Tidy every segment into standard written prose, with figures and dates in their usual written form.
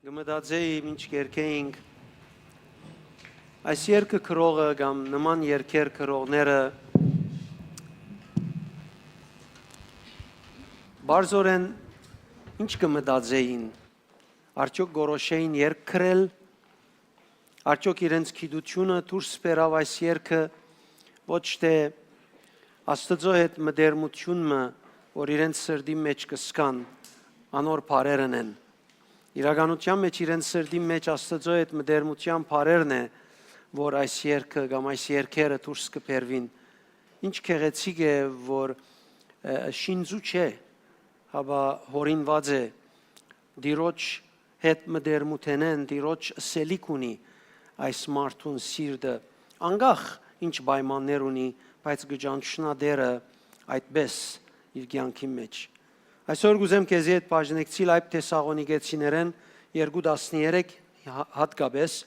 Գմդացեի ինչ կերքեինք այս երկը քրողը կամ նման երկեր քրողները բարձորեն ինչ կմտածեին արդյոք գորոշեին երկ քրել արդյոք իրենց գիտությունը դուրս բերավ այս երկը ոչ թե Աստծո հետ մտերմությունը որ իրենց սրտի մեջ կսկան անոր բարերն են Իրականության մեջ իրենց սրտի մեջ Աստծո հետ մտերմության բարերն է, որ այս երկը կամ այս երկերը դուրս կբերվին։ Ինչ գեղեցիկ է, որ շինծու չէ, հապա հորինված է, դիրոջ հետ մտերմութենեն, դիրոջ սելիք ունի այս մարդուն սիրտը, անգախ ինչ պայմաններ ունի, բայց գճանչնա դերը այդպես իր կյանքի մեջ։ Այսօր գուզեմ քեզի հետ բաժնեկցիլ այդ Թեսաղոնիկեցիներեն 2:13 հատկապես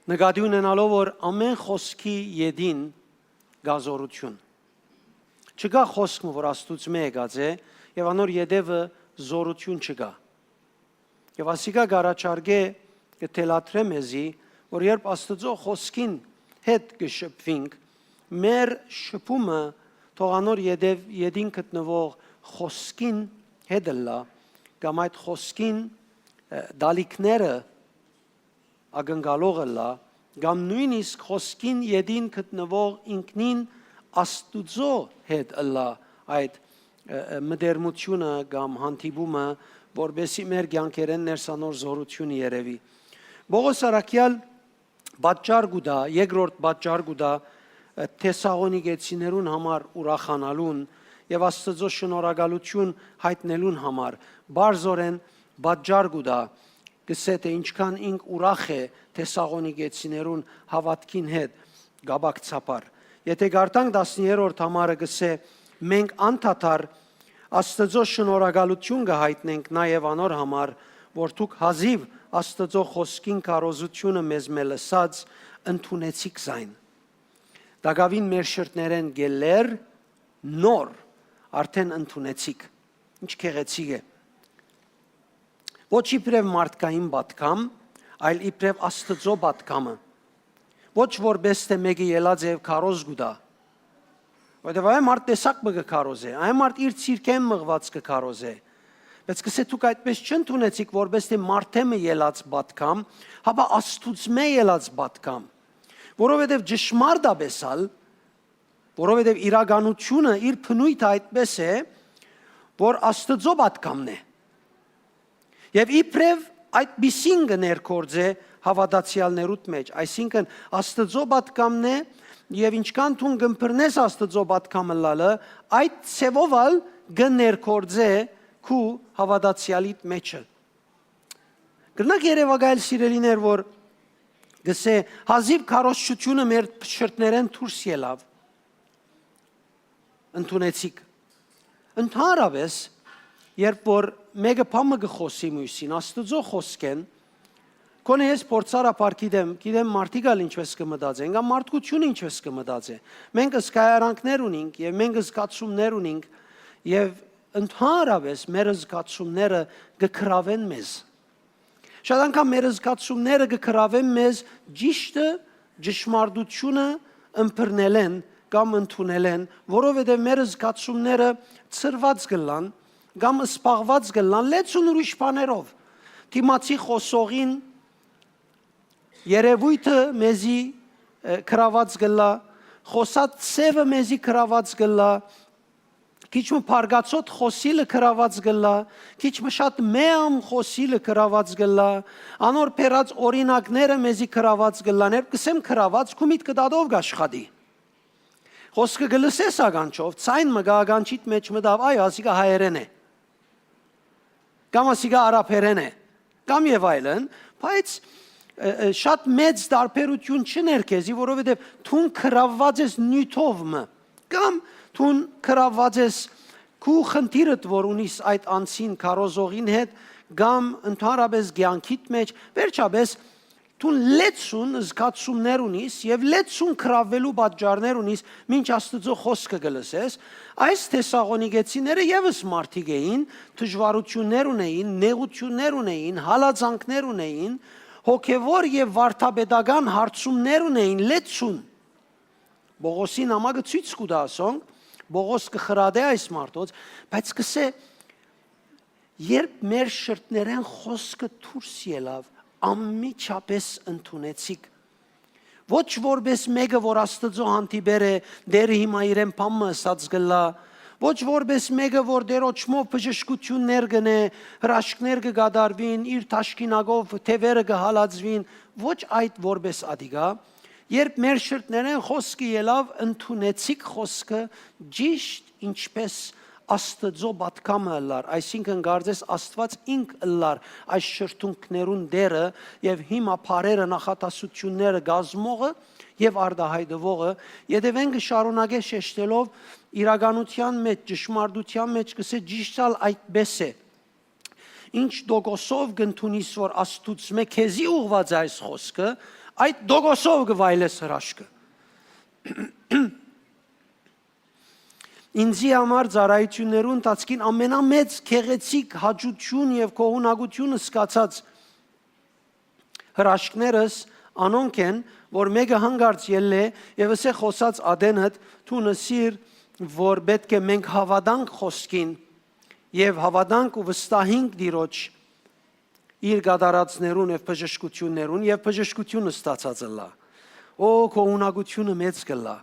նկատի ունենալով որ ամեն խոսքի յետին գազորություն չկա խոսք որ Աստծուց եկած է եւ անոր յետևը զորություն չկա եւ ասիկա գարաչարգե կթելաթրե մեզի որ երբ Աստծո խոսքին հետ կշփվինք մեր շփումը թող անոր յետին գտնվող խոսքին հետլա կամ այդ խոսքին դալիքները ագնկալողը լա կամ նույնիսկ խոսքին յետին գտնվող ինքնին Աստուծո հետ լա այդ մտերմությունը կամ հանդիպումը որբեսի մեր կյանքերեն ներսանոր զորությունը երևի Բողոս Արաքյալ պատճառ գուտա երկրորդ պատճառ գուտա Թեսաղոնիկեցիներուն համար ուրախանալուն եւ Աստծո շնորհակալություն հայտնելուն համար բարձորեն պատճառ գուտա գսե թե ինչքան ինք ուրախ է Թեսաղոնիկեցիներուն հավատքին հետ գաբակցապար եթե գարտանք 10-րդ համարը գսե մենք անդադար Աստծո շնորհակալություն կհայտնենք նաեւ անոր համար որ դուք հազիվ Աստծո խոսքին կարոզությունը մեզ մելսած ընդունեցիք զայն Դագավին մեր շրտներեն գելեր նոր արդեն ընդունեցիք ինչ քեղեցիկ է ոչ իբրև մարդկային պատկամ այլ իբրև Աստծո պատկամը ոչ որպես թե մեկը ելած է քարոզ գուտա որտեղ այ մարդ տեսակ մը քարոզ է այ մարդ իր ցիրկեն մղված քարոզ է բայց կսե դուք այդպես չընդունեցիք որպես թե մարդեմը ելած պատկամ հապա Աստուծմե ելած պատկամ որովհետև ճշմարտ աբեսալ որովհետև իրականությունը իր փնույթը այդպես է, որ Աստծո պատկամն է։ Եվ իբրև այդպիսին կներկործե հավատացյալներուտ մեջ, այսինքն Աստծո պատկամն է եւ ինչքան դու կմբռնես Աստծո պատկամը լալը, այդ ցևովալ կներկործե քու հավատացյալիտ մեջը։ Գնաք երևակայել սիրելիներ, որ գսե հազիվ քարոզչությունը մեր շրտներեն դուրս ելավ ընդունեցիք ընդհանրապես երբ որ մեկը բամը գխոսի մյուսին Աստծո խոսքեն կոնե ես փորձարապար գիտեմ մարդիկալ ինչպես կմտածեն կամ մարդկությունը ինչպես կմտածե մենք զգայարանքներ ունենք եւ մենք զգացումներ ունենք եւ ընդհանրապես մեր զգացումները կգրավեն մեզ շատ անգամ մեր զգացումները կգրավեն մեզ ճշմարտությունը ըմբռնելեն կամ ընդունել են, որովհետև մեր զգացումները ծրված գլան, կամ սպաղված գլան, լեցուն ուրիշ բաներով։ Դիմացի խոսողին երևույթը մեզի կրաված գլա, խոսած ծևը մեզի կրաված գլա, քիչ մը փարգացոտ խոսիլը կրաված գլա, քիչ մը շատ մեամ խոսիլը կրաված գլա, անոր փերած օրինակները մեզի կրաված գլան, երբ կսեմ կրաված, քու միտքը դադով գաշխատի։ Խոսքը գլսես ագանչով, ցայն մգա ագանչիտ մեջ մտավ, այ ասիկա հայերեն է։ Կամ ասիկա արաբերեն է։ Կամ եւ այլն, բայց շատ մեծ տարբերություն չներ քեզի, որովհետեւ թուն կրավված ես նյութովը, կամ թուն կրավված ես քու խնդիրդ որ ունիս այդ անցին քարոզողին հետ, կամ ընդհանրապես կյանքիդ մեջ, վերջապես Դու լեցուն զգացումներ ունիս եւ լեցուն կրավելու պատճառներ ունիս, ինչ Աստծո խոսքը գլսես, այս Թեսաղոնիկեցիները եւս մարդիկ էին, դժվարություններ ունեին, նեղություններ ունեին, հալածանքներ ունեին, հոգեվոր եւ վարդապետական հարցումներ ունեին, լեցուն։ Բողոսի նամակը ցույց կտա ասոն, Բողոս կխրադե այս մարդոց, բայց կսե երբ մեր շրտներեն խոսքը դուրս ելավ, անմիջապես ընդունեցիք։ Ոչ որպես մեկը, որ Աստծո հանդիպեր է, դերը հիմա իրեն բամը ասած գլա, ոչ որպես մեկը, որ դերոճմով բժշկություններ գնե, հրաշքներ կգադարվին, իր թաշկինակով թևերը կհալածվին, ոչ այդ որպես ադիգա, երբ մեր շրտներեն խոսքը ելավ, ընդունեցիք խոսքը ճիշտ ինչպես Աստծո պատկամը լար, այսինքն կարծես Աստված ինք լար այս շրթունքներուն դերը եւ հիմա բարերը նախատասությունները գազմողը եւ արտահայտվողը, յետևեն կշարունակե շեշտելով իրականության մեջ, ճշմարտության մեջ կսե ճիշտալ այդպես է։ Ինչ դոգոսով կընդունիս, որ Աստուծո մեկ քեզի ուղված այս խոսքը, այդ դոգոսով կվայելես հրաշքը։ Ինձի համար ծառայություններուն տածքին ամենամեծ քեղեցիկ հաճություն եւ կողունակությունը սկացած հրաշքներս անոնք են, որ մեկը հանգարց ելլե եւ ասե խոսած ադենդ դու նսիր, որ պետք է մենք հավատանք խոսքին եւ հավատանք ու վստահենք Տիրոջ իր գադարածներուն եւ բժշկություններուն եւ բժշկությունը ստացած լա։ Օ կողունակությունը մեծ կլա։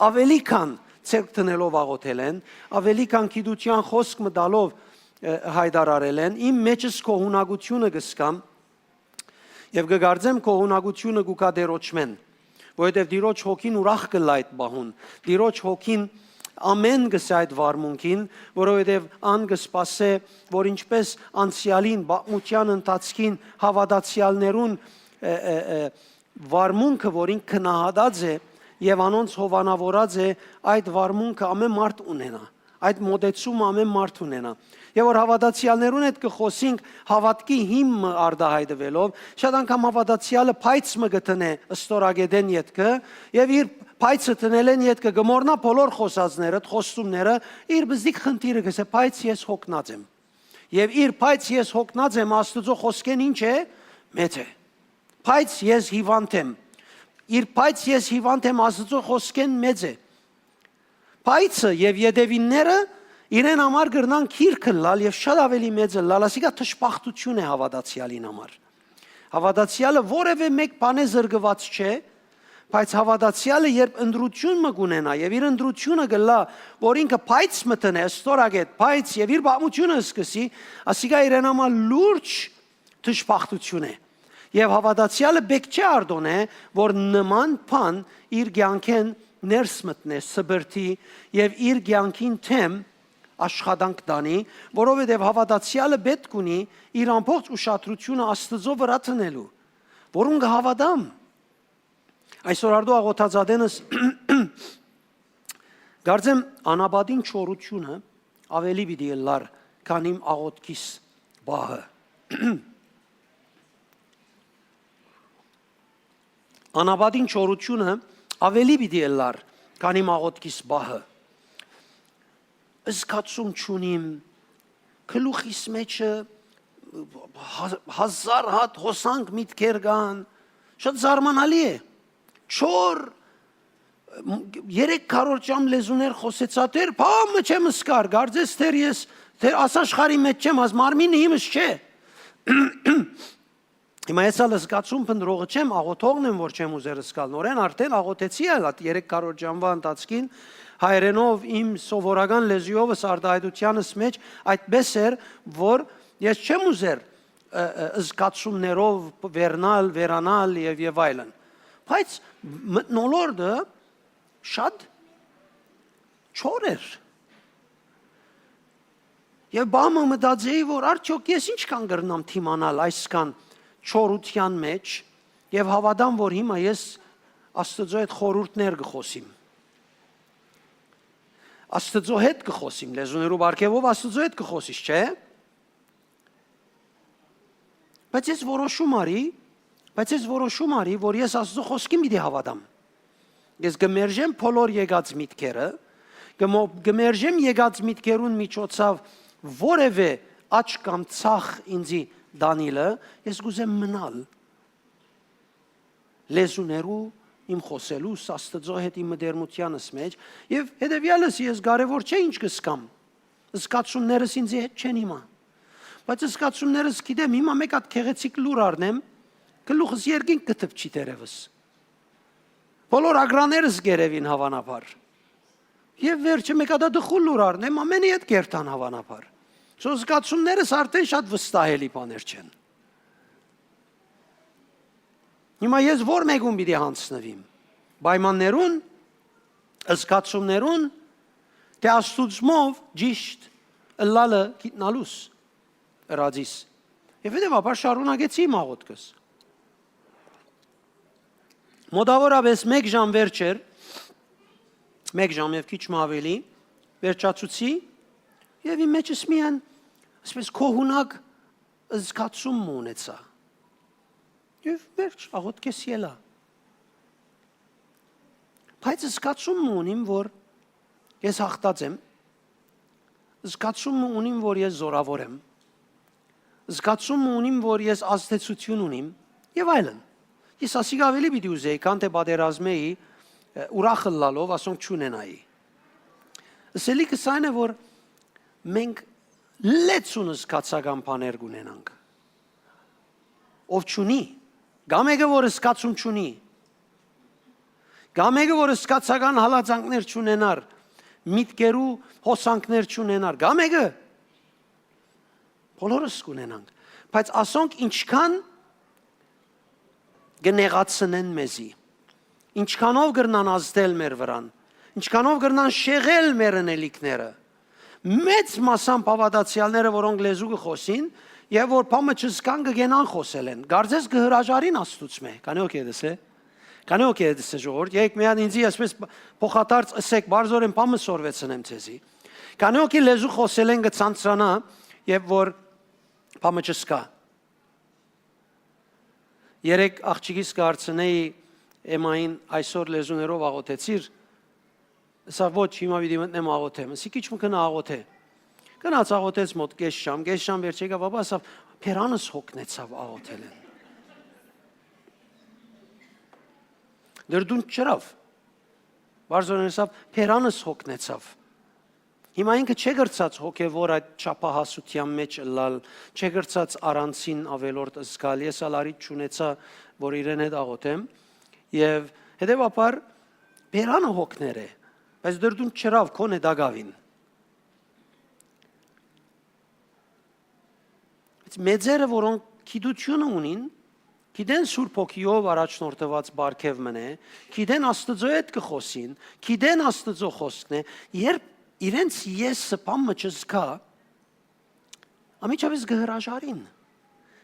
Ավելի քան ցերկ տնելով աղոթել են, ավելի քան գիտության խոսք մտալով հայտարարել են, իմ մեջս կողունակությունը կսկամ եւ կգարձեմ կողունակությունը գուկա դերոճմեն, որովհետեւ Տիրոջ հոգին ուրախ կլա այդ բահուն, Տիրոջ հոգին ամեն գսե այդ վարմունքին, որովհետև ան կսպասե, որ ինչպես անցյալին բաղմության ընթացքին հավատացյալներուն վարմունքը, որին քնահատած է եւ անոնց հովանավորած է, այդ վարմունքը ամեն մարդ ունենա, այդ մոտեցումը ամեն մարդ ունենա։ Եվ որ հավատացյալներուն հետ կխոսենք հավատքի հիմը արտահայտվելով, շատ անգամ հավատացյալը փայծը գտնե ստորագեդեն յետքը եւ իր փայծը տնելեն յետքը գմորնա բոլոր խոսածները, խոստումները, իր բզիկ խնդիրը գսե փայծ ես հոգնած եմ։ Եվ իր փայծ ես հոգնած եմ Աստծո խոսքեն ինչ է, մեծ է։ Փայծ ես հիվանդ եմ։ Իր փայծ ես հիվանդ եմ Աստծո խոսքեն մեծ է։ Փայծը եւ յետևինները իրեն համար գրնան քիրքը լալ եւ շատ ավելի մեծ լալ, ասիկա թշպախտություն է հավատացյալին համար։ Հավատացյալը որևէ մեկ բանը զրկված չէ, բայց հավատացյալը երբ ընդրություն մգունենա եւ իր ընդրությունը գլա, որ ինքը փայծ մտնե, ստորագետ, փայծ եւ իր բամությունը սկսի, ասիկա իրեն համար լուրջ թշպախտություն է։ Եվ հավատացյալը բեք չէ արդոնե, որ նման բան իր կյանքեն ներս մտնե սբրտի եւ իր կյանքին թեմ աշխատանք տանի, որովհետև հավատացյալը պետք ունի իր ամբողջ ուշադրությունը Աստծո վրա տնելու, որուն կհավատամ։ Այսօր արդու աղոթածադենս գարձեմ անաբադին չորությունը ավելի պիտի լար, քան իմ աղոթքիս բահը։ Անաբադին չորությունը ավելի պիտի լար, քան իմ աղոթքիս բահը։ Զգացում չունիմ, գլուխիս մեջը հազար հատ հոսանք միտքեր կան, շատ զարմանալի է։ Չոր 300 ժամ լեզուներ խոսեցա դեր, բամը չեմ սկար, գարձես դեր ես դեր ասաշխարի մեջ չեմ, ազ մարմինը իմս չէ։ Հիմա ես ալ զգացում փնտրողը չեմ, աղոթողն եմ, որ չեմ ուզեր սկալ, նորեն արդեն աղոթեցի ալ 300 ժամվա ընթացքին հայերենով իմ սովորական լեզուովս արտահայտությանս մեջ այդպես էր, որ ես չեմ ուզեր զգացումներով վերնալ, վերանալ եւ այլն։ Բայց մտնոլորտը շատ չոր էր։ Եվ բամը մտածեի, որ արդյոք ես ինչքան կրնամ թիմանալ այսքան չորության մեջ եւ հավատամ, որ հիմա ես Աստծո հետ խորհուրդներ կխոսիմ։ Աստծո հետ կխոսիմ, լեզուներով արգևով Աստծո հետ կխոսիս, չէ՞։ Բայց ես որոշում արի, Բայց ես որոշում արի, որ ես Աստծո խոսքին պիտի հավատամ։ Ես գմերժեմ բոլոր եկած միտքերը, գմերժեմ եկած միտքերուն միջոցով որևէ աճ կամ ցախ ինձի դանիլը, ես գուզեմ մնալ լեզուներու իմ խոսելու Աստծո հետ իմ մտերմությանս մեջ եւ հետեւյալս ես կարեւոր չէ ինչ կսկամ։ Զգացումներս ինձ հետ չեն հիմա։ Բայց զգացումներս գիտեմ, հիմա մեկ հատ քեղեցիկ լուր առնեմ, գլուխս երկինք կթփչի դերևս։ Բոլոր ագրաներս գերևին հավանաբար։ Եվ վերջը մեկ հատ դխուլ լուր առնեմ, ամենի հետ կերտան հավանաբար։ Սո զգացումներս արդեն շատ վստահելի բաներ չեն։ Հիմա ես որ մեկում պիտի հանձնվիմ։ Պայմաններուն, զգացումներուն, թե Աստուծմով ճիշտ ըլլալը գիտնալուս ըրածիս։ Եվ հետևաբար շարունակեցի իմ աղոթքս։ Մոտավորապես 1 ժամ վերջ էր, 1 ժամ եւ քիչ ավելի, վերջացուցի եւ իմ մեջս միան այսպես կողունակ զգացում ունեցա։ Եվ վերջ աղոթքես ելա։ Բայց զգացում ունիմ, որ ես հաղթած եմ, զգացում ունիմ, որ ես զորավոր եմ, զգացում ունիմ, որ ես ազդեցություն ունիմ եւ այլն։ Ես ասիկ ավելի պիտի ուզեի, քան թե պատերազմեի ուրախ լալով ասոնք չունենայի։ Սելիկս այն է, որ մենք լեցուն զգացական բաներ ունենանք։ Ով չունի, գա մեկը, որ զգացում չունի, գա մեկը, որ զգացական հալածանքներ չունենար, միտքերու հոսանքներ չունենար, գա մեկը, բոլորս կունենանք, բայց ասոնք ինչքան գնեղացնեն մեզի, ինչքանով գրնան ազդել մեր վրան, ինչքանով գրնան շեղել մեր ընելիքները, մեծ մասամբ հավատացյալները, որոնք լեզու կխոսին, եւ որ բամը չզգան կգենան խոսել են, գարձես կհրաժարին Աստուծմե, կանի օքեդս է, կանի օքեդս է ժողովուրդ, եք միան ինձի այսպես փոխադարձ ասեք, բարձորեն բամը սորվեցնեմ ցեզի, կանի օքի լեզու խոսել են կցանցրանա, եւ որ բամը չզգա։ Երեք աղջիկիս կհարցնեի Էմային այսօր լեզուներով աղոթեցիր, սա ոչ հիմա պիտի մտնեմ աղոթեմ, ասի քիչ մկնա աղոթե։ Գնաց աղոթեց մոտ կես ժամ վերջ եկավ, ապա ասավ փերանս հոգնեցավ աղոթելեն։ Դրդուն չրավ։ Բարձրորեն ասավ փերանս հոգնեցավ։ Հիմա ինքը չէ գրծած հոգևոր այդ չափահասության մեջ լալ, չէ գրծած առանցին ավելորդ զգալ, ես ալարիտ չունեցա, որ իրեն հետ աղոթեմ, եւ հետեւաբար բերանը հոգներ է, բայց դրդուն չրավ քոն է դագավին։ Բայց մեծերը, որոնք գիտությունը ունին, գիտեն Սուրբ Հոգիով առաջնորդված բարգև մնե, գիտեն Աստծո հետ կխոսին, գիտեն Աստծո խոսքն է, երբ իրենց եսը բամը չզգա, ամիջապես կհրաժարին։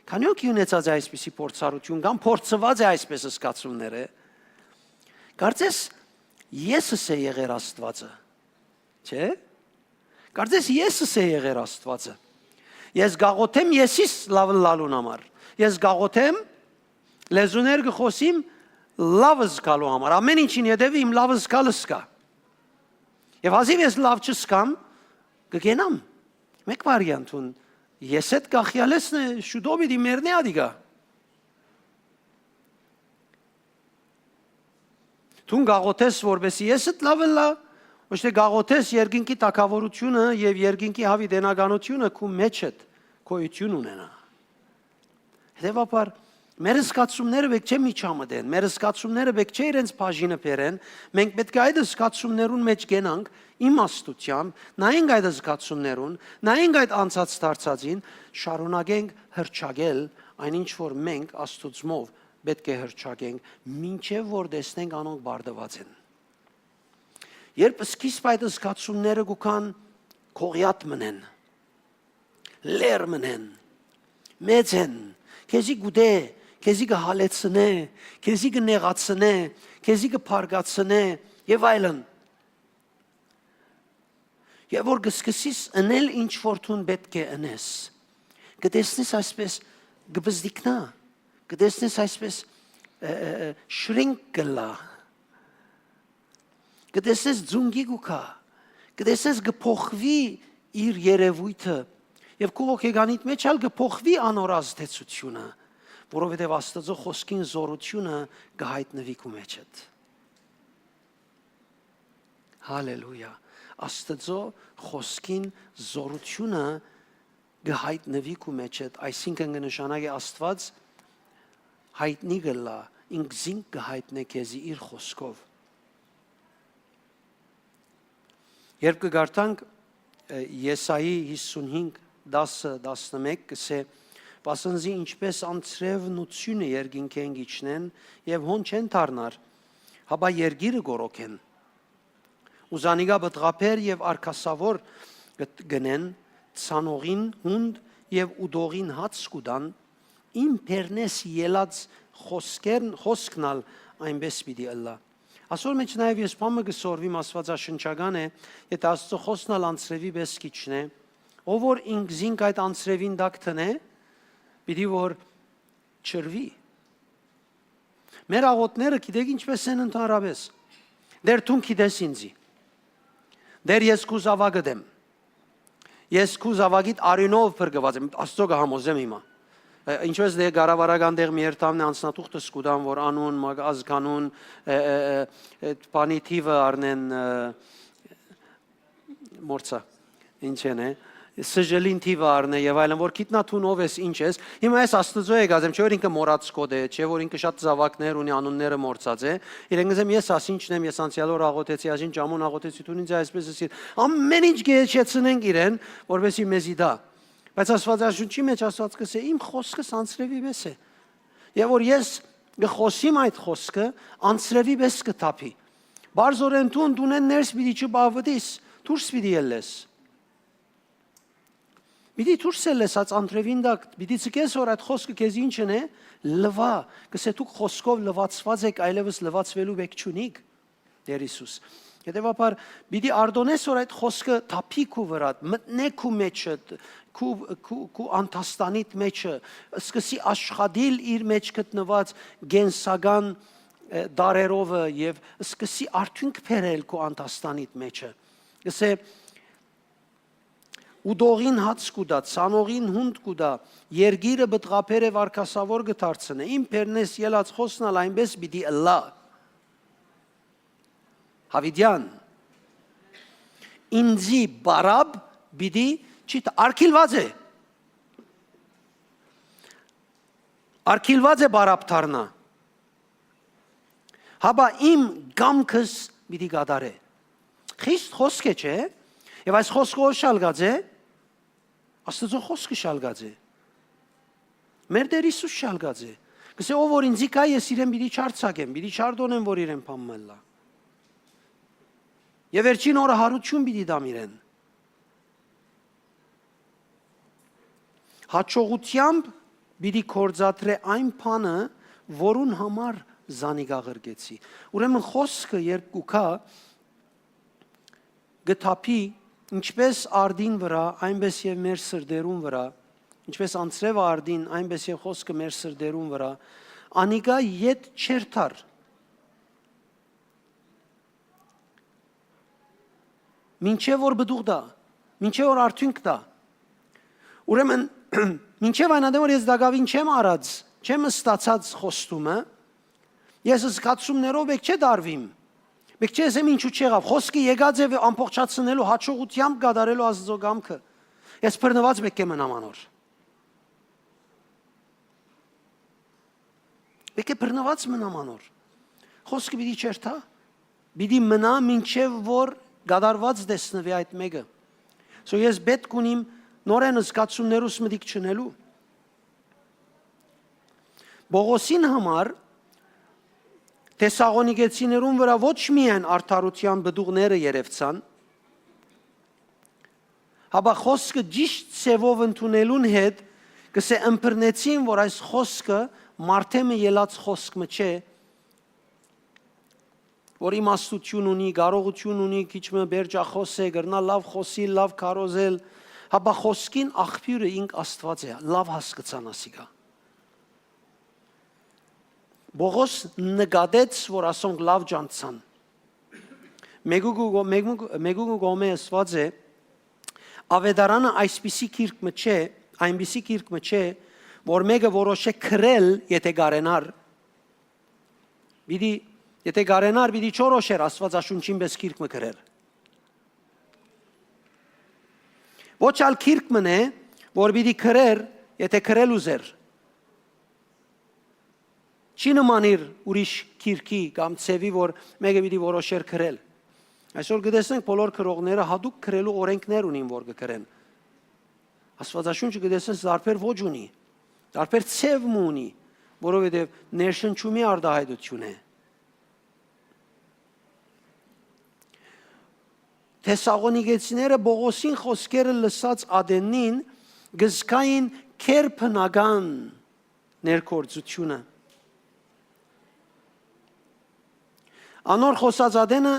Քանի օքի ունեցած է այսպիսի փորձառություն, կամ փորձված է այսպես զգացումները, կարծես եսս է եղեր Աստվածը, չէ՞։ Կարծես եսս է եղեր Աստվածը։ Ես գաղոթեմ եսիս լավ լալուն համար։ Ես գաղոթեմ լեզուներ կխոսիմ լավ զգալու համար։ Ամեն ինչին հետևի իմ լավ զգալը զգա։ Եվ հազիվ ես լավ չսկամ, կգենամ։ Մեկ վարիանտուն, ես հետ կախյալեսն է շուտով իդի մերնե ադիգա։ Թուն գաղոթես, որբեսի ես հետ լավ լա, ոչ թե գաղոթես երկինքի տակավորությունը և երկինքի հավիտենականությունը քու մեջ հետ կոյություն ունենա։ Հետևաբար, մեր զգացումները պետք չէ միջամտեն, մեր զգացումները պետք չէ իրենց բաժինը բերեն, մենք պետք է այդ զգացումներուն մեջ գենանք իմաստության, նայենք այդ զգացումներուն, նայենք այդ անցած դարձածին, շարունակենք հրճագել այնինչ որ մենք Աստուծմով պետք է հրճագենք, մինչև որ տեսնենք անոնք բարդված են։ Երբ սկիզբ այդ զգացումները գուքան քողյատ մնեն, լեր մնեն, մեծ են, քեզի գուտե, քեզի կհալեցնե, քեզի կնեղացնե, քեզի կփարգացնե եւ այլն։ Եվ որ կսկսես անել ինչ որ դու պետք է անես, կտեսնես այսպես կբզդիկնա, կտեսնես այսպես շրինկ կլա, կտեսնես ձունգի գուքա, կտեսնես գփոխվի իր երևույթը եւ քո հոգեգանիտ մեջ ալ գփոխվի անոր ազդեցությունը, որովհետեւ Աստծո խոսքին զորությունը կհայտնվի քո մեջդ։ Հալելույա։ Աստծո խոսքին զորությունը կհայտնվի քո մեջդ, այսինքն կնշանակի Աստված հայտնի գլա, ինք զինք կհայտնե քեզի իր խոսքով։ Երբ կգարտանք Եսայի 55:10-11 կսե «Պասնզի ինչպես անցրևնությունը երկինքեն գիչնեն եւ հոն չեն դառնար, հաբա երգիրը գորոքեն։ Ուզանիգա բտղապեր եւ արքասավոր գնեն, ցանողին հունդ եւ ուդողին հաց կուդան, իմ բերնես ելած խոսքնալ այնպես պիտի ըլլա»։ Այսօր մեջ նաև ես բամը գսորվիմ Աստվածաշնչական է, եթե Աստծո խոսքնալ անցրևի պես քիչն է, ով որ ինք զինք այդ անցրևին դակ տնե, պիտի որ չրվի։ Մեր աղոթները գիտեք ինչպես են ընդհանրապես։ Դեր թուն գիտես ինձի։ Դեր ես քու զավակը դեմ։ Ես քու զավակիդ արյունով բրգված եմ, Աստծո կհամոզեմ հիմա։ Ինչպես դե գարավարական դեղ մի երթամն է անցնատուղթը սկուդան, որ անուն, ազգանուն, բանի թիվը արնեն մորցա, ինչ են է, սժելին թիվը արնե եւ այլն, որ գիտնաթուն ով ես, ինչ ես, հիմա ես Աստծո է գազեմ, չէ որ ինքը մորած կոդ է, չէ որ ինքը շատ զավակներ ունի, անունները մորցած է, իրենք ասեմ ես ասինչն եմ, ես անցյալ օր աղոթեցի, ասին ճամոն աղոթեցի, դու ինձ այսպես ասիր, ամեն ինչ գեչեցնենք իրեն, որովհետեւ մեզի դա Բայց Աստվածաշունչի մեջ Աստված կսե իմ խոսքս անցրևի պես է։ Եվ որ ես գխոսիմ այդ խոսքը անցրևի պես կթափի։ Բարձորեն տուն դունեն ներս պիտի չբավդիս, դուրս պիտի ելես։ Պիտի դուրս ելես այդ անցրևին դակ, պիտի ցկես որ այդ խոսքը քեզ ինչն է, լվա, կսե դուք խոսքով լվացված եք, այլևս լվացվելու բեք չունիք, Տեր Հիսուս։ Հետևաբար պիտի արդոնես որ այդ խոսքը թափի քու վրա, մտնե քու մեջը, քու անտաստանիտ մեջը, սկսի աշխատիլ իր մեջ գտնված գենսական դարերովը եւ սկսի արդյունք բերել քու անտաստանիտ մեջը։ Գսե ուդողին հաց կուդա, ցանողին հունդ կուդա, երգիրը բտղապեր եւ արքասավոր գդարցնե, իմ բերնես ելած խոսնալ այնպես պիտի ըլլա։ Հավիդյան ինձի բարաբ պիտի չի արկիլված է։ Արկիլված է բարաբ դառնա։ Հաբա իմ գամքս պիտի գադարե։ Խիստ խոսք է, չէ՞։ Եվ այս խոսքը ով շալգած է։ Աստծո խոսքը շալգած է։ Մեր Տեր Հիսուս շալգած է։ Գսե ով որ ինձի կա ես իրեն պիտի չարցակեմ, պիտի չարդոնեմ որ իրեն փամմելա։ Եվ վերջին օրը հարություն պիտի դամ իրեն։ Հաջողությամբ պիտի կործատրե այն բանը, որուն համար զանիգա ղրգեցի։ Ուրեմն խոսքը երբ կուքա գտապի ինչպես արդին վրա, այնպես եւ մեր սրդերուն վրա, ինչպես անցրևը արդին, այնպես եւ խոսքը մեր սրդերուն վրա, անիգա յետ չերթար։ Մինչև որ բդուղ դա, մինչև որ արդյունք դա։ Ուրեմն, մինչև այն ադեմ որ ես դագավին չեմ արած, չեմ ստացած խոստումը, ես զգացումներով եք չէ դարվիմ, եք չէ եմ ինչու չեղավ, խոսքը եկած է ամբողջացնելու հաջողությամբ գադարելու Աստծո կամքը, ես բռնված եք եմ նամանոր։ Եք է բռնված մնամանոր, խոսքը պիտի չերթա, պիտի մնա մինչև որ գադարված դեսնվի այդ մեկը։ So ես պետք ունիմ նորեն զգացումներուս մտիկ չնելու։ Բողոսին համար Թեսաղոնիկեցիներուն վրա ոչ միայն արդարության բդուղները երևցան, հաբա խոսքը ճիշտ ծևով ընդունելուն հետ կսե ըմբռնեցին, որ այս խոսքը մարդեմը ելած խոսքը չէ, որ իմաստություն ունի, կարողություն ունի, քիչմը բերջախոս է, գրնա լավ խոսի, լավ կարոզել, հաբա խոսքին աղբյուրը ինք Աստված է, լավ հասկացան ասիգա։ Բողոս նկատեց, որ ասոնք լավ ջանցան։ Մեգուգու գոմե ասված է, ավետարանը այնպիսի քիրք մը չէ, որ մեկը որոշե քրել, եթե գարենար, եթե գարենար, պիտի չորոշեր Աստվածաշունչին պես քիրք մը քրեր։ Ոչ ալ քիրք մն է, որ պիտի քրեր, եթե քրել ուզեր։ Չի նմանիր ուրիշ քիրքի կամ ցևի, որ մեկը պիտի որոշեր քրել։ Այսօր գտեսնենք բոլոր քրողները հատուկ քրելու օրենքներ ունին, որ կքրեն։ Աստվածաշունչը գտեսնես տարբեր ոճ ունի, տարբեր ցև ունի, որովհետև ներշնչումի արտահայտություն է։ Թեսաղոնիկեցիները Բողոսին խոսքերը լսած ադենին գզկային քերփնական ներկործությունը։ Անոր խոսած ադենը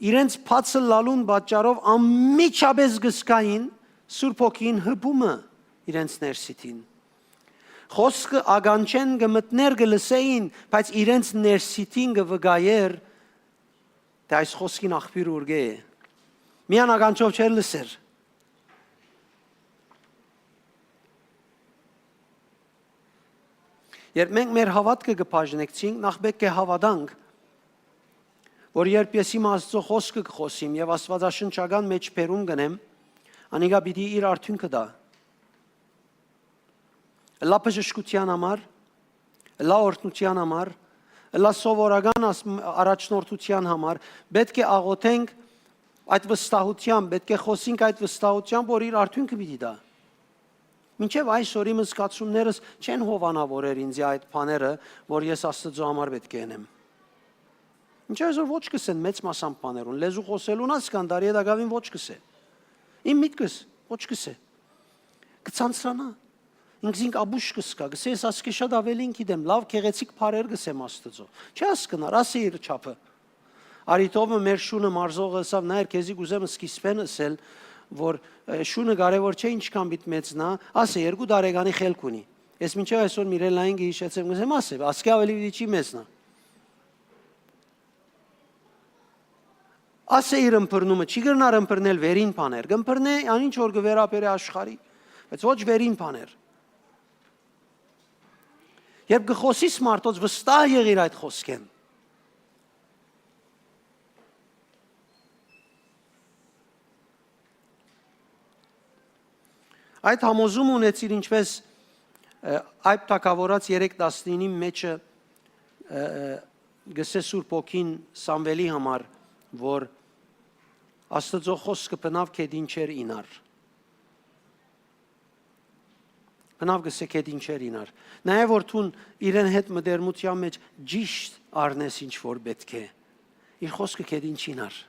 իրենց փածը լալուն պատճառով անմիջապես գսկային Սուրբ Հոգին հպումը իրենց ներսիտին։ Խոսքը ագանչեն գմտներ գլսեին, բայց իրենց ներսիտին գվգայեր, թե այս խոսքին աղբյուր ուրգե է։ Միան ագանչով չեր լսեր։ Երբ մենք մեր հավատքը կբաժնեցինք, նախ պետք է հավատանք, որ երբ ես իմ Աստծո խոսքը կխոսիմ եւ Աստվածաշնչական մեջ բերում գնեմ, անիկա պիտի իր արդյունքը տա։ Լա բժշկության համար, լա օրհնության համար, լա սովորական առաջնորդության համար, պետք է աղոթենք այդ վստահությամբ, պետք է խոսենք այդ վստահությամբ, որ իր արդյունքը պիտի տա։ Մինչև այսօր իմ զգացումներս չեն հովանավորեր ինձ այդ բաները, որ ես Աստծո համար պետք է անեմ։ Ինչու այսօր ոչ կսեն մեծ մասամբ բաներուն, լեզու խոսելուն ասկան դարի դակավին ոչ կսե։ Իմ միտքս ոչ կսե։ Կցանցրանա։ Ինքզինք աբուշ կսկա, գսես ասկե շատ ավելին գիտեմ, լավ քեղեցիկ բարեր գսեմ Աստծո։ Չի հասկնար, ասի իր չափը։ Արիտովը մեր շունը մարզողը ասավ, նայր քեզի գուզեմ սկիզբեն ասել, որ շունը կարևոր չէ ինչքան բիտ մեծնա, ասե 2 տարեկանի խելք ունի։ Ես մինչև այսօր Միրելային գիշեցեմ, գսեմ ասե, ասկե ավելի չի մեծնա։ Ասե իր ըմբռնումը չի գրնար ըմբռնել վերին բաներ, կըմբռնե անինչ որ կվերապերի աշխարհի, բայց ոչ վերին բաներ։ Երբ գխոսիս մարդոց վստահ եղիր այդ խոսքեն։ Այդ համոզում ունեցիր ինչպես այդ թակավորած 3:19-ի մեջը գսե Սուրբ Հոգին Սամվելի համար, որ Աստծո խոսքը բնավ քեդին չեր ինար։ Բնավ գսե քեդին չեր ինար։ Նաև որ թուն իրեն հետ մդերմության մեջ ճիշտ առնես ինչ որ պետք է։ Իր խոսքը քեդին չինար։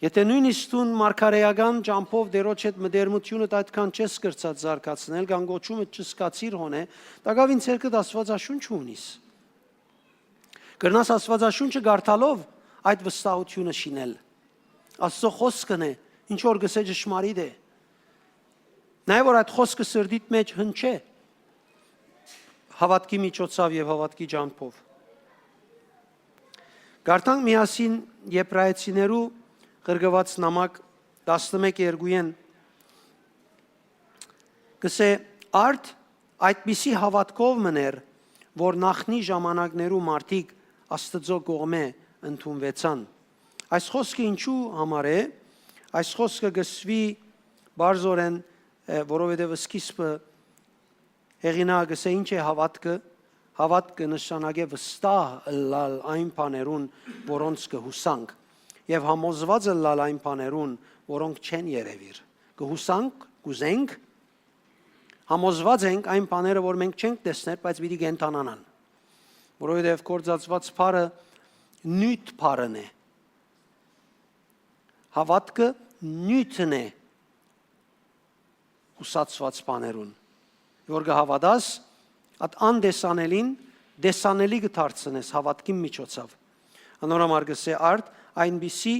Եթե նույնիսկ տուն մարգարեական ճամփով դերոջ հետ մդերմությունը այդքան չես կրծած զարգացնել, կան գոչումը չսկացիր հոնե, դակավին ցերկդ Աստվածաշունչ ունիս։ Կրնաս Աստվածաշունչը գարտալով այդ վստահությունը շինել։ Աստծո խոսքն է, ինչ որ գսե ճշմարիտ է։ Նաև որ այդ խոսքը սրդիդ մեջ հնչե հավատքի միջոցով եւ հավատքի ճամփով։ Գարտանք միասին Եբրայեցիներու Գրգված նամակ 11:2-ին գսե արդ այդպիսի հավատքով մներ, որ նախնի ժամանակներու մարդիկ Աստծո կողմէ ընդունվեցան։ Այս խոսքը ինչու համար է, այս խոսքը գսվի բարձորեն, որովհետև սկիզբը հեղինակը գսե ինչ է հավատքը, հավատքը նշանակե վստահ լալ այն բաներուն, որոնց կհուսանք, եւ համոզված լալ այն բաներուն, որոնք չեն երևիր։ Կհուսանք, կուզենք, համոզված ենք այն բաները, որ մենք չենք տեսնել, բայց պիտի կենթանանան։ Որովհետև կործածված բառը նյութ բառն է։ Հավատքը նյութն է հուսացված բաներուն։ Որ կհավատաս, այդ անդեսանելին դեսանելի կդարձնես հավատքի միջոցով։ Անորոմար գսե արդ այնպիսի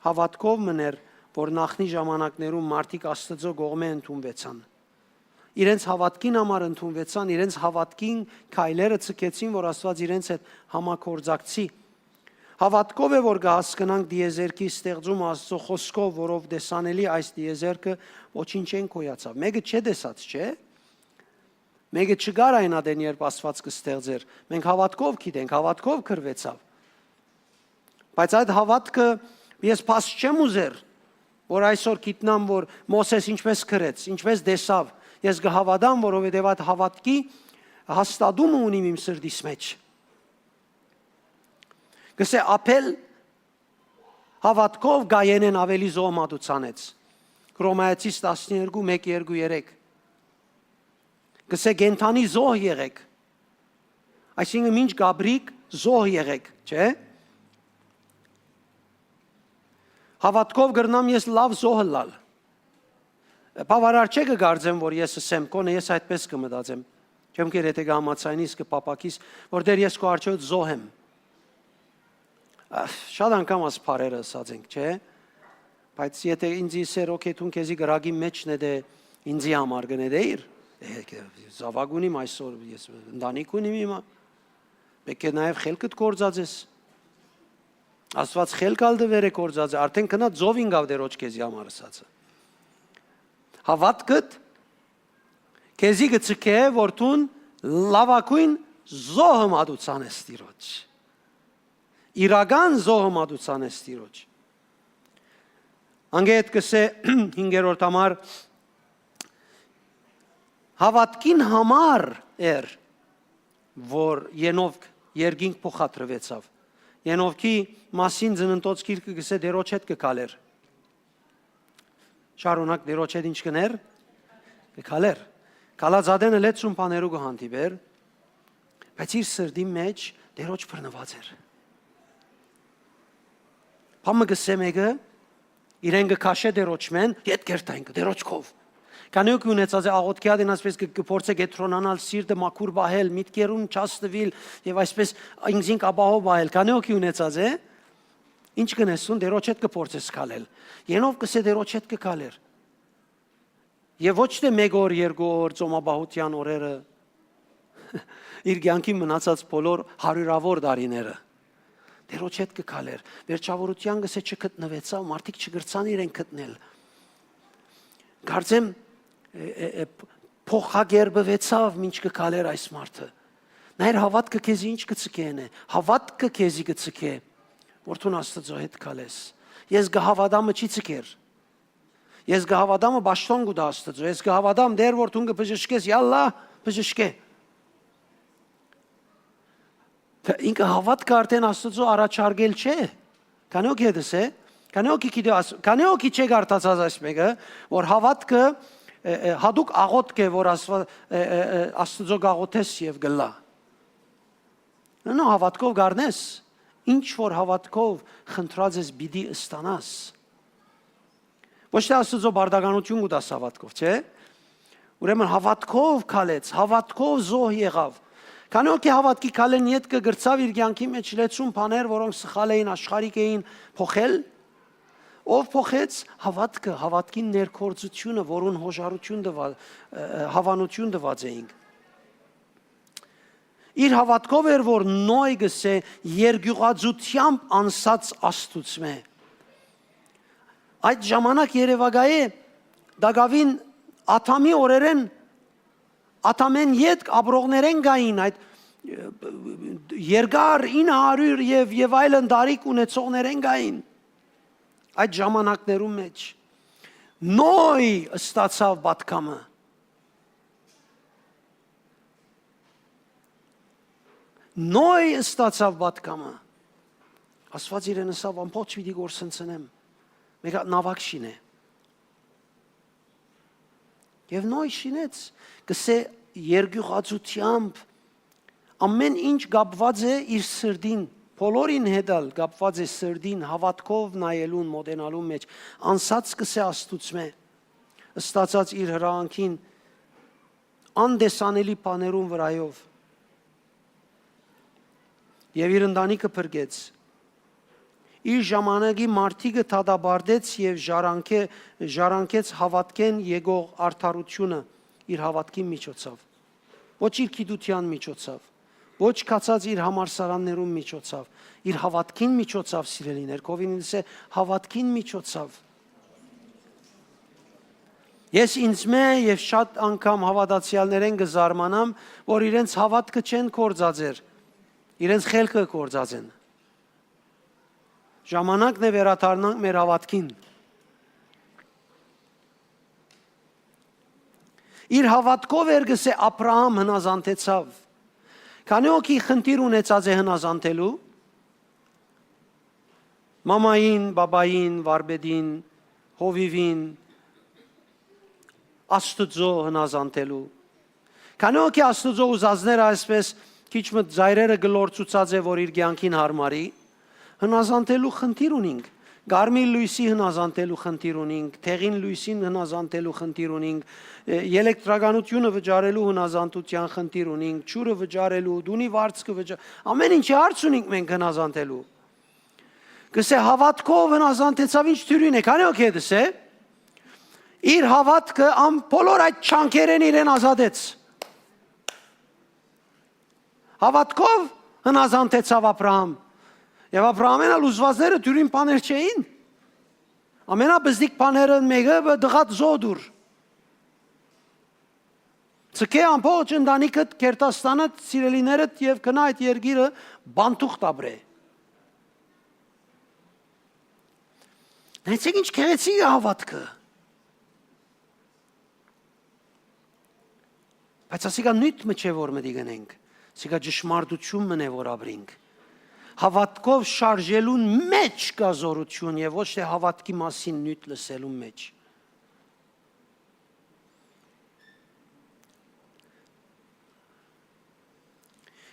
հավատքով մներ, որ նախնի ժամանակներում մարդիկ Աստծո կողմէ ընդունվեցան։ իրենց հավատքին համար ընդունվեցան, իրենց հավատքին քայլերը ցկեցին, որ Աստված իրենց հետ համակորձակցի։ Հավատքով է, որ կհասկանանք դիեզերքի ստեղծում Աստծո խոսքով, որով դեսանելի այս դիեզերքը ոչինչ չեն կոյացավ։ Մեկը չդեսած, չէ՞։ Մեկը չգար այն ադեն, երբ Աստված կստեղծեր։ Մենք հավատքով գիտենք, հավատքով կրվեցավ։ Բայց այդ հավատքը ես փաս չեմ ուզեր, որ այսօր գիտնամ, որ Մոսես ինչպես կրեց, ինչպես դեսավ։ Ես կհավատամ, որովհետև այդ հավատքի հաստատումը ունիմ իմ սրտիս մեջ։ Գսե ապել հավատքով գայենեն ավելի զոհմատուցանեց։ Հռոմայացիս 12:1-2-3 Գսե գենթանի զոհ եղեք։ Այսինքն ինչ գաբրիկ զոհ եղեք, չէ՞։ Հավատքով գրնամ ես լավ զոհ լալ։ Բավարար չէ կգարձեմ, որ ես ասեմ, կոնե ես այդպես կմտածեմ։ Չեմ կեր եթե կհամացայնիս կպապակիս, որ դեր ես քո առջև զոհ եմ։ Շատ անգամ ասփարերը ասած ենք, չէ՞։ Բայց եթե ինձ իսեր օքեյ քեզի գրագի մեջն է դե ինձի համար գնեդեիր, զավակ ունիմ այսօր ես ընտանիք ունիմ հիմա։ Պետք է նաև խելքդ կործածես։ Աստված խելքալ դվեր է կործածը, արդեն կնա ձովին գավ դերոջ քեզի համար ասածը։ Հավատքդ քեզի գցկե որթուն լավակույն զոհը մատուցանես տիրոջ։ Իրական զոհը մատուցանես տիրոջ։ Անգետ կսե 5-րդ համար հավատքին համար էր, որ Ենովք երկինք փոխադրվեցավ։ Ենովքի մասին ծննդոց գիրքը գսե դերոջ հետ կկալեր։ Շարունակ դերոջ հետ ինչ կներ։ Կկալեր։ Կալածադենը լեցուն բաներու կհանդիպեր, բայց իր սրտի մեջ դերոջ բռնված էր։ Փամը գսե մեկը իրեն կքաշե դերոջմեն, ետ կերտային դերոջքով։ Կանյոք ունեցած է աղոտքի ադեն ասպես կփորձե գետրոնանալ սիրտը մաքուր բահել, միտքերուն չաստվիլ եւ այսպես ինքզին կաբահով բահել։ Կանյոք ունեցած է ինչ կնեսուն դերոջ հետ կփորձես քալել։ Ենով կսե դերոջ հետ կքալեր։ Եվ ոչ թե մեկ օր, երկու օր ծոմաբահության օրերը իր կյանքի մնացած բոլոր հարյուրավոր տարիները դերոջ հետ կքալեր։ Վերջավորության գսե չգտնվեցավ, մարդիկ չգրցան իրեն գտնել։ Կարծեմ փոխագերբվեցավ ինչ կքալեր այս մարդը։ Նայր հավատքը քեզի ինչ կցկեն է։ Հավատքը քեզի կցկե, որթուն Աստծո հետ քալես։ Ես գհավադամը չի ցկեր։ Ես գհավադամը ճաշտոն գուտա Աստծո։ Ես գհավադամ դեր որթուն կբժշկես, յալլա, բժշկե։ Ինքը հավատքը արդեն Աստծո առաջարկել չէ։ Կանոք հետս է։ Կանոքի չէ գարտացած այս մեկը, որ հավատքը հadouk աղոտք է, որ Աստծո գաղոթես եւ գլա։ Նո հավատքով գարնես, ինչ որ հավատքով խնդրած ես բիդի ստանաս։ Ոչ թե Աստծո բարդականություն ուտաս հավատքով, չէ՞։ Ուրեմն հավատքով քալեց, հավատքով զոհ եղավ։ Կանոքի հավատքի քալեն իդ կգրծավ իր կյանքի մեջ լեցուն բաներ, որոնք սխալ էին, աշխարհիկ էին, փոխել։ Ով փոխեց հավատքը, հավատքին ներքործությունը, որուն հոժարություն հավանություն տված էինք։ Իր հավատքով էր, որ նոյգս է երգյուղածությամբ անսած աստուծմե։ Այդ ժամանակ Երևակայե դագավին աթամի օրերեն աթամեն յետք աբրողներեն գային այդ երկար 900 եւ այլն դարիք ունեցողներեն գային այդ ժամանակներում մեջ նոյ ստացավ պատկամը նոյ ստացավ պատկամը Աստված իրեն ասավ ամբողջ պիտի գործընծնեմ մեկ նավակ շինե Եվ նոյ շինեց, կսե երգյուղածությամբ ամեն ինչ գապված է իր սրդին, բոլորին հետալ գապված է սրդին, հավատքով նայելուն, մոտենալուն մեջ, անսած կսե աստուծմե, ստացած իր հրաանքին, անդեսանելի պաներուն վրայով, և իր ընտանիքը պրգեց, իր ժամանակի մարդիկը թադաբարդեց և ժարանքեց հավատքեն եկող արդարությունը իր հավատքի միջոցով, ոչ իր գիտության միջոցով, ոչ կացած իր համալսարաններում միջոցով, իր հավատքին միջոցով, սիրելիներ, Կովինինս է հավատքին միջոցով։ Ես ինձ մե եւ շատ անգամ հավատացյալներեն կզարմանամ, որ իրենց հավատքը չեն կործածեր, իրենց խելքը կործածեն։ Ժամանակն է վերադառնանք մեր հավատքին։ Իր հավատքով երգս է Աբրահամ հնազանդեցավ։ Քանի օքի խնդիր ունեցած է հնազանդելու, մամային, բաբային, վարպետին, հովիվին, Աստծո հնազանդելու։ Քանի օքի Աստծո ուզածները այսպես քիչ մտ զայրերը գլորցուցած է, որ իր կյանքին հարմարի, հնազանդելու խնդիր ունենք։ Գարմիր լույսի հնազանդելու խնդիր ունենք, թեղին լույսին հնազանդելու խնդիր ունենք, էլեկտրականությունը վճարելու հնազանդության խնդիր ունենք, ջուրը վճարելու, դունի վարձքը ամեն ինչի հարց ունենք մենք հնազանդելու։ Գսե հավատքով հնազանդեցավ ինչ թյուրին է, քանի օքի է դսե։ Իր հավատքը բոլոր այդ չանքերեն իրեն ազատեց։ Հավատքով հնազանդեցավ Աբրահամ։ Եվ Աբրահամեն ուզվածները դյուրին բաներ չէին։ Ամենաբզդիկ բաները մեկը դղած զոդուր։ Ցկե ամբողջ ընտանիքը Կերտաստանը սիրելիները եւ գնա այդ երգիրը բանտուղտ ապրե։ Նայեցեք ինչ քեղեցիկ է հավատքը։ Բայց ասիկա նույնը չէ որ մտի գնենք, ասիկա ճշմարտություն մնե որ ապրենք։ Հավատքով շարժելուն մեջ կա զորություն եւ ոչ թե հավատքի մասին նույն լսելու մեջ։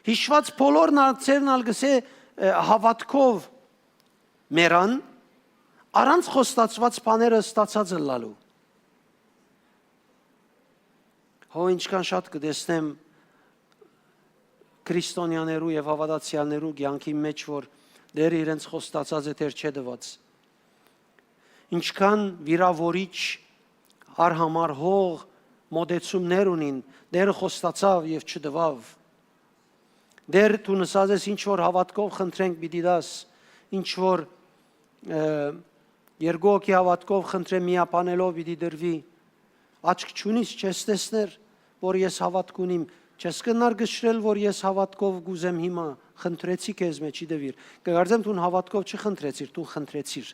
Հիշված բոլոր նարցերն ալգսե հավատքով մերան առանց խոստացված բաները ստացած լալու։ Հո ինչքան շատ կտեսնեմ քրիստոնյաներու եւ հավատացյալներու կյանքի մեջ, որ դեր իրենց խոստացած է դեր չէ դված։ Ինչքան վիրավորիչ արհամար հող մոդեցումներ ունին, դերը խոստացավ եւ չդվավ։ Դեր դու նսած ես ինչ որ հավատքով խնդրենք պիտի դաս, ինչ որ երկոքի հավատքով խնդրեմ միապանելով պիտի դրվի։ Աչք չունիս չես տեսներ, որ ես հավատք ունիմ, չես կնար գշրել, որ ես հավատքով գուզեմ հիմա, խնդրեցի քեզ մեջի դվիր։ Կգարձեմ դու հավատքով չխնդրեցիր, դու խնդրեցիր։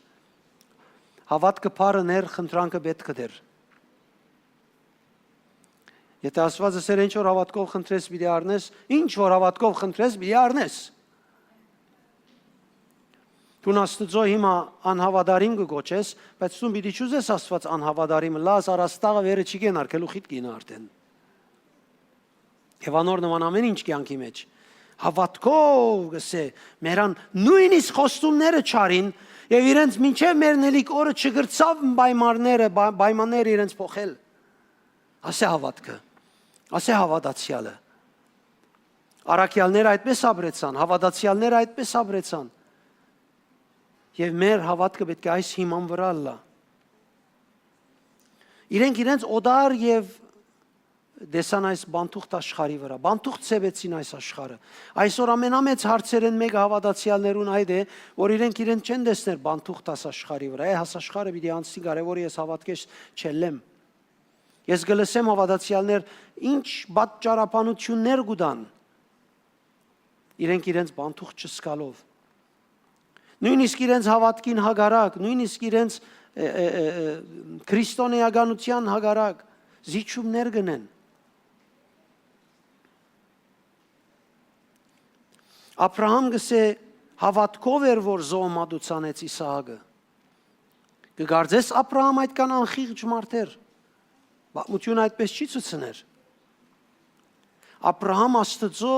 Հավատքը բառը ներ, խնդրանքը պետք է դեր։ Եթե Աստվածը սեր ինչ որ հավատքով խնդրես պիտի առնես, ինչ որ հավատքով խնդրես պիտի առնես։ Դու Աստծո հիմա անհավատարիմ կգոչես, բայց դու պիտի չուզես Աստված անհավատարիմը, լաս արաստաղը վերը չի գնար, քելու խիտ գինա արդեն։ Եվ անոր նման ամեն ինչ կյանքի մեջ հավատքով գսե մերան նույնիսկ խոստումները չարին եւ իրենց մինչեւ մեր նելիք օրը չգրծավ պայմանները իրենց փոխել։ Ասե հավատքը, ասե հավատացյալը։ Արաքյալները այդպես ապրեցան, հավատացյալները այդպես ապրեցան։ Եվ մեր հավատքը պետք է այս հիման վրա լա։ Իրենք իրենց օդար եւ դեսան այս բանտուղտ աշխարհի վրա, բանտուղտ ծեվեցին այս աշխարհը։ Այսօր ամենամեծ հարցերեն մեկը հավատացյալներուն այդ է, որ իրենք իրենց չեն դեսներ բանտուղտ այս աշխարհի վրա։ Այս աշխարհը պիտի անցնի, կարևորը ես հավատքես չելեմ։ Ես գլսեմ հավատացյալներ ինչ պատճառաբանություններ գուտան։ Իրենք իրենց բանտուղտ չսկալով։ Նույնիսկ իրենց հավատքին հագարակ, նույնիսկ իրենց քրիստոնեականության հագարակ զիջումներ գնեն։ Աբրահամ գսե հավատքով էր որ զոհմատուցանեց Իսահակը։ Կգարձես Աբրահամ այդքան անխիղճ մարդ էր։ Պատմությունը այդպես չի ցուցներ։ Աբրահամ Աստծո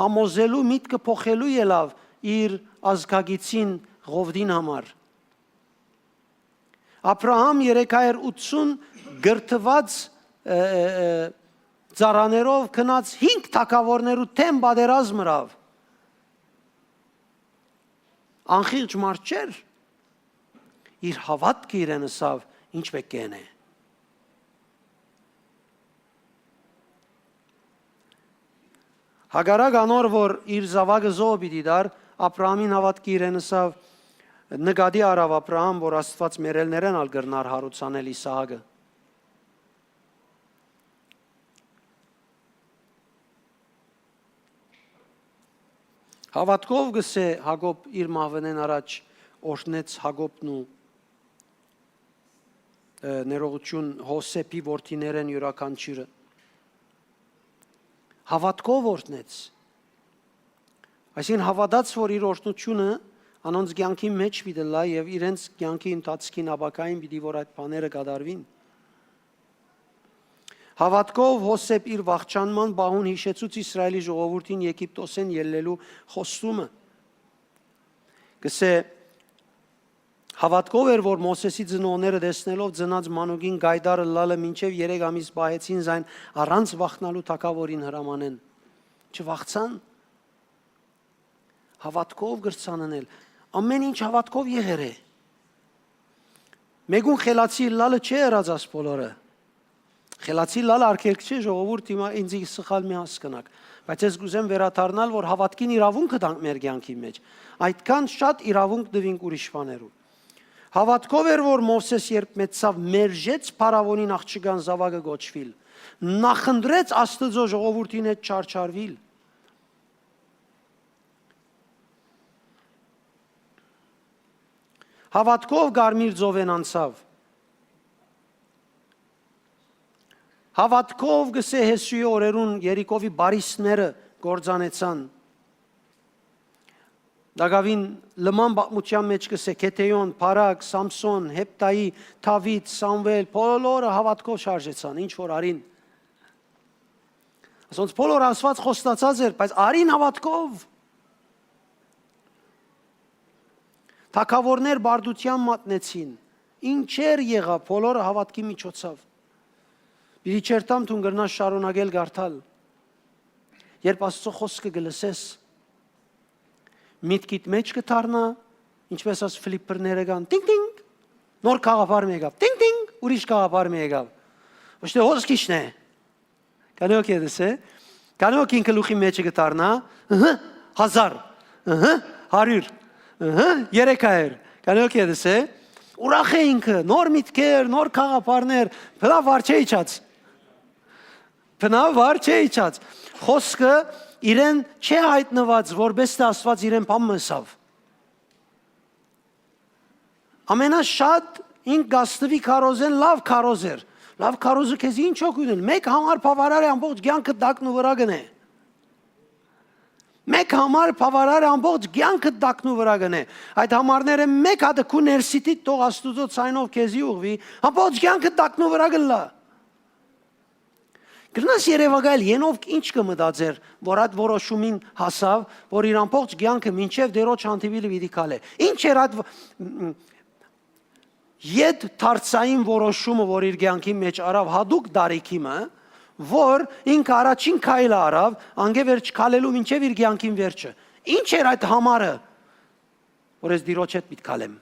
համոզելու միտքը փոխելու ելավ իր ազգագիցին Ղովդին համար։ Աբրահամ 380 գրթված ծառաներով քնած 5 թագավորներու թեմ բادرազմ մրավ։ Անխիղճ մարդ չէր։ Իր հավատքը իրենսավ ինչ պետք է։ Հագարակ անոր, որ իր զավակը զոհ պիտի դար, Աբրահամին հավատքի իրենսավ նկատի արավ Աբրահամ, որ Աստված մերելներեն ալ գրնար հարուցանել Իսահակը։ Հավատքով գսե Հակոբ իր մահվնեն առաջ օրհնեց Հակոբն ու ներողություն Հոսեփի որդիներեն յուրաքանչյուրը։ Հավատքով օրհնեց։ Այսինքն հավատաց, որ իր օրհնությունը անոնց կյանքի մեջ պիտի լա եւ իրենց կյանքի ընթացքին ապակային պիտի որ այդ բաները կատարվին։ Հավատքով Հոսեփ իր վախճանման բահուն հիշեցուց Իսրայելի ժողովրդին Եգիպտոսեն ելնելու խոստումը։ Գսե հավատքով էր, որ Մոսեսի ծնողները տեսնելով ծնած մանուկին գայդարը լալը մինչև 3 ամիս պահեցին զայն առանց վախնալու թագավորին հրամանեն։ Չվախցան։ Հավատքով գրցաննել։ Ամեն ինչ հավատքով եղեր է։ Մեգուն խելացի լալը չէ ըրածած բոլորը։ Խելացի լալը արգելք չէ, ժողովուրդ հիմա ինձ սխալ մի հասկնակ։ Բայց ես կուզեմ վերադառնալ, որ հավատքին իրավունքը տանք մեր կյանքի մեջ։ Այդքան շատ իրավունք տվինք ուրիշ բաներու։ Հավատքով էր, որ Մովսես երբ մեծավ մերժեց փարավոնին աղջկան զավակը գոչվիլ, նախընտրեց Աստծո ժողովրդին հետ չարչարվիլ։ Հավատքով Գարմիր ծովեն անցավ։ Հավատքով գսե Հեսուի օրերուն Երիկովի բարիսները գործանեցան։ Դագավին լման բաղմության մեջ գսե Քեթեյոն, Փարակ, Սամսոն, Հեպտայի, Թավիթ, Սամվել, բոլորը հավատքով շարժեցան, ինչ որ արին։ Ասոնց բոլոր Աստված խոստացած էր, բայց արին հավատքով։ Թագավորներ բարդության մատնեցին, ինչեր եղավ, բոլորը հավատքի միջոցով։ Բիդի չերտամ թուն գրնաս շարունակել գարթալ։ Երբ Աստծո խոսքը գլսես, միտքիդ մեջ կդառնա, ինչպես աս ֆլիպերները կան, տինգ-տինգ, նոր կաղապար մի եկավ, տինգ-տինգ, ուրիշ կաղապար մի եկավ։ Ոչ թե հոսքիշն է։ Կանոք եդես է, կանոք ինքը լուխի մեջը կդառնա, 1000, 100, 300, կանոք եդես է, ուրախ է ինքը, նոր միտքեր, նոր կաղապարներ, բնավ վար չէ իչած։ Բնավ վար չէ իչած։ Խոսքը իրեն չէ հայտնված, որպես թե Աստված իրեն բան մսավ։ Ամենաշատ ինք գաստվի քարոզեն լավ քարոզեր։ Լավ քարոզը քեզ ինչ օգնել։ Մեկ համար բավարար է ամբողջ կյանքը դակնու վրա գնե։ Մեկ համար բավարար է ամբողջ կյանքը դակնու վրա գնե։ Այդ համարները մեկ հատ քու ներսիտի տող Աստուծո ցայնով քեզի ուղվի, ամբողջ կյանքը դակնու վրա գլա։ Գրնաս Երևակայել ենով ինչ կմտածեր, որ այդ որոշումին հասավ, որ իր ամբողջ կյանքը մինչև դերոջ հանդիպիլը պիտի քալե։ Ինչ էր այդ ետ դարձային որոշումը, որ իր կյանքի մեջ արավ հadouk դարիքիմը, որ ինքը առաջին քայլը արավ, անգևերջ քալելու մինչև իր կյանքին վերջը։ Ինչ էր այդ համարը, որ ես դիրոջ հետ պիտի քալեմ։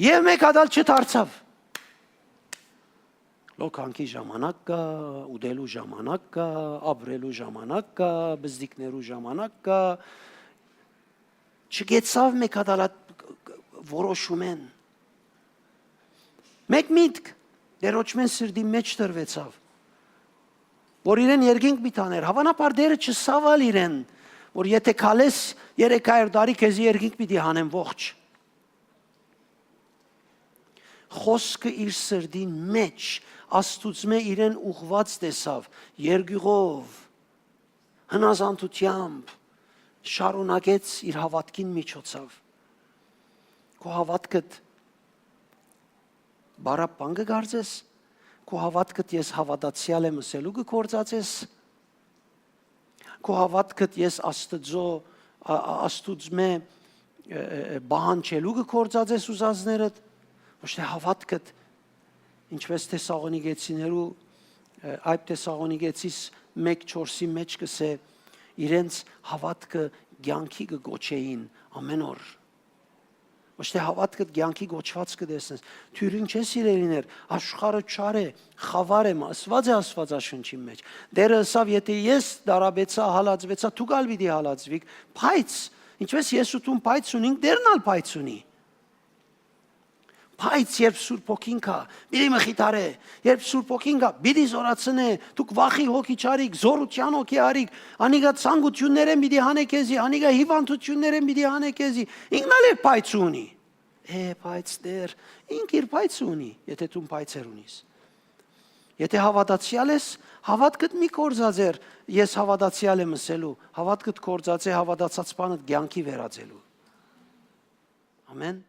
Եվ մեկ հատալ չդարձավ։ Լոքանքի ժամանակ կա, ուդելու ժամանակ կա, ապրելու ժամանակ կա, բզդիկներու ժամանակ կա։ Չգեցավ մեկ հատալ որոշում են։ Մեկ միտք դերոջմեն սրդի մեջ տրվեցավ, որ իրեն երկինք միտաներ, հավանաբար դերը չսավալ իրեն, որ եթե քալես 300 տարի քեզի երկինք պիտի հանեմ ողջ։ Խոսքը իր սրդին մեջ Աստուծմե իրեն ուղված տեսավ, երգյուղով, հնազանդությամբ, շարունակեց իր հավատքին միջոցով։ Քո հավատքդ բարապ բան կգարձես, քո հավատքդ ես հավատացյալ եմ ասելու կգործածես, քո հավատքդ ես Աստուծմե բանջելու կգործածես ուզածներդ, ոչ թե հավատքդ ինչպես Թեսաղոնիկեցիներու այդ Թեսաղոնիկեցիս 1:4-ի մեջ կսե իրենց հավատքը կյանքի կգոչեին ամեն օր։ Ոչ թե հավատքդ կյանքի գոչված կտեսնես։ Թյուրին չէ սիրելիներ, աշխարհը չար է, խավար է, ասված է Աստվածաշնչի մեջ։ Դերը ասավ, եթե ես դարաբեցա, հալածվեցա, դուք ալ պիտի հալածվիք, փայծ, ինչպես ես ու դու փայծ ունենք, դերն ալ փայծ ունի։ Փայծ երբ Սուրբ Հոգին կա, պիտի մխիթարե, երբ Սուրբ Հոգին կա, պիտի զորացնե, դուք վախի հոգի չարիք, զորության հոգի արիք, անիգա ցանկություններ են պիտի հանեկեզի, անիգա հիվանդություններ են պիտի հանեկեզի, ինքն ալ է փայծ ունի։ Փայծ դեր, ինք իր փայծ ունի, եթե դու փայծեր ունիս։ Եթե հավատացյալ ես, հավատքդ մի կորզածեր, ես հավատացյալ եմ ասելու, հավատքդ կորզած է հավատացած բանը կյանքի վերածելու։ Ամեն։